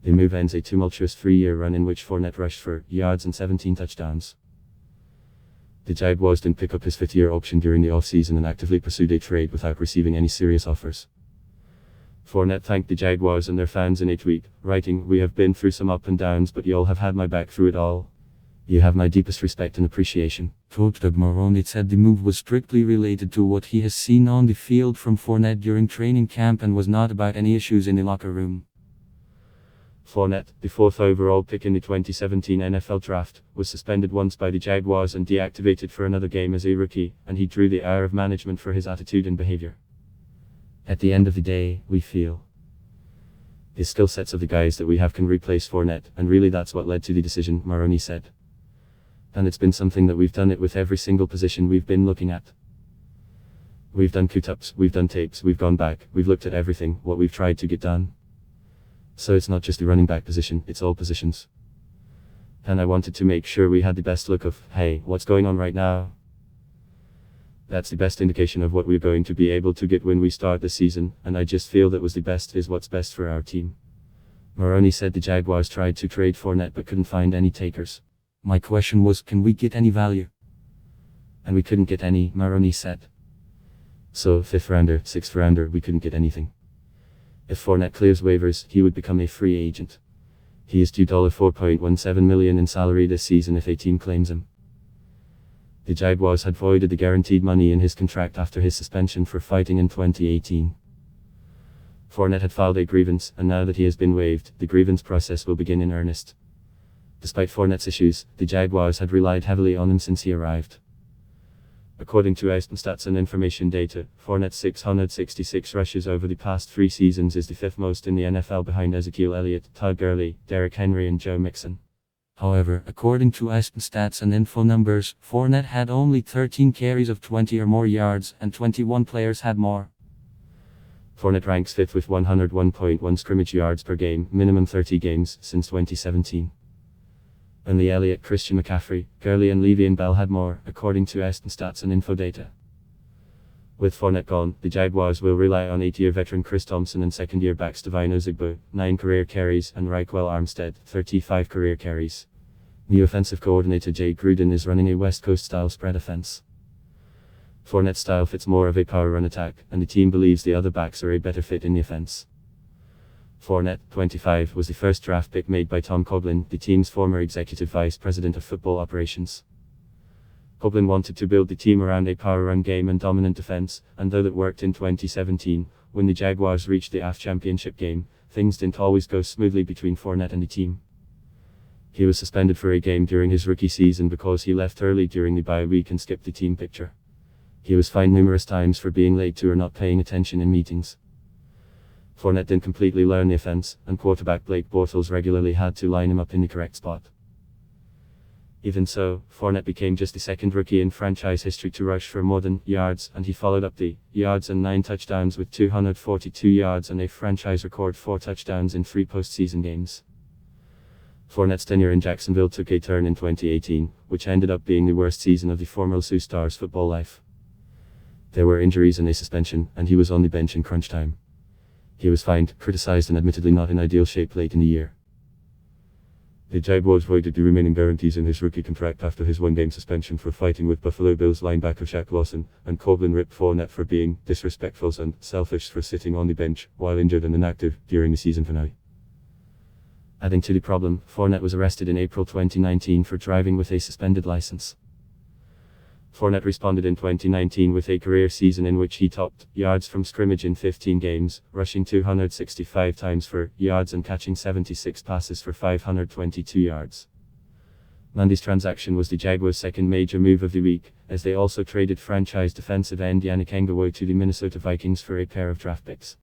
The move ends a tumultuous 3-year run in which Fournette rushed for yards and 17 touchdowns. The Jaguars didn't pick up his 5th-year option during the offseason and actively pursued a trade without receiving any serious offers. Fournette thanked the Jaguars and their fans in a tweet, writing, "We have been through some up and downs, but y'all have had my back through it all. You have my deepest respect and appreciation." Coach Doug Marrone said the move was strictly related to what he has seen on the field from Fournette during training camp and was not about any issues in the locker room. Fournette, the 4th overall pick in the 2017 NFL Draft, was suspended once by the Jaguars and deactivated for another game as a rookie, and he drew the ire of management for his attitude and behavior. "At the end of the day, we feel the skill sets of the guys that we have can replace Fournette, and really that's what led to the decision," Marrone said. "And it's been something that we've done it with every single position we've been looking at. We've done cut-ups, we've done tapes, we've gone back, we've looked at everything, what we've tried to get done. So it's not just the running back position, it's all positions. And I wanted to make sure we had the best look of, hey, what's going on right now? That's the best indication of what we're going to be able to get when we start the season, and I just feel that was the best is what's best for our team." Marrone said the Jaguars tried to trade Fournette but couldn't find any takers. "My question was, can we get any value? And we couldn't get any," Marrone said. "So 5th rounder, 6th rounder, we couldn't get anything. If Fournette clears waivers, he would become a free agent. He is due $4.17 million in salary this season if a team claims him." The Jaguars had voided the guaranteed money in his contract after his suspension for fighting in 2018. Fournette had filed a grievance, and now that he has been waived, the grievance process will begin in earnest. Despite Fournette's issues, the Jaguars had relied heavily on him since he arrived. According to stats and information data, Fournette's 666 rushes over the past 3 seasons is the 5th most in the NFL behind Ezekiel Elliott, Todd Gurley, Derrick Henry and Joe Mixon. However, according to stats and info numbers, Fournette had only 13 carries of 20 or more yards, and 21 players had more. Fournette ranks 5th with 101.1 scrimmage yards per game, minimum 30 games, since 2017. Only Elliott, Christian McCaffrey, Gurley and Le'Veon Bell had more, according to stats and info data. With Fournette gone, the Jaguars will rely on 8-year veteran Chris Thompson and 2nd-year backs Devine Ozigbo, 9 career carries, and Raquel Armstead, 35 career carries. New offensive coordinator Jay Gruden is running a West Coast-style spread offense. Fournette's style fits more of a power run attack, and the team believes the other backs are a better fit in the offense. Fournette, 25, was the first draft pick made by Tom Coughlin, the team's former executive vice president of football operations. Coughlin wanted to build the team around a power run game and dominant defense, and though that worked in 2017, when the Jaguars reached the AFC Championship game, things didn't always go smoothly between Fournette and the team. He was suspended for a game during his rookie season because he left early during the bye week and skipped the team picture. He was fined numerous times for being late to or not paying attention in meetings. Fournette didn't completely learn the offense, and quarterback Blake Bortles regularly had to line him up in the correct spot. Even so, Fournette became just the 2nd rookie in franchise history to rush for more than yards, and he followed up the yards and 9 touchdowns with 242 yards and a franchise record 4 touchdowns in 3 postseason games. Fournette's tenure in Jacksonville took a turn in 2018, which ended up being the worst season of the former Sioux Stars' football life. There were injuries and a suspension, and he was on the bench in crunch time. He was fined, criticized and admittedly not in ideal shape late in the year. The Jaguars voided the remaining guarantees in his rookie contract after his 1-game suspension for fighting with Buffalo Bills linebacker Shaq Lawson, and Coughlin ripped Fournette for being disrespectful and selfish for sitting on the bench, while injured and inactive, during the season finale. Adding to the problem, Fournette was arrested in April 2019 for driving with a suspended license. Fournette responded in 2019 with a career season in which he topped yards from scrimmage in 15 games, rushing 265 times for yards and catching 76 passes for 522 yards. Monday's transaction was the Jaguars' 2nd major move of the week, as they also traded franchise defensive end Yannick Ngakoue to the Minnesota Vikings for a pair of draft picks.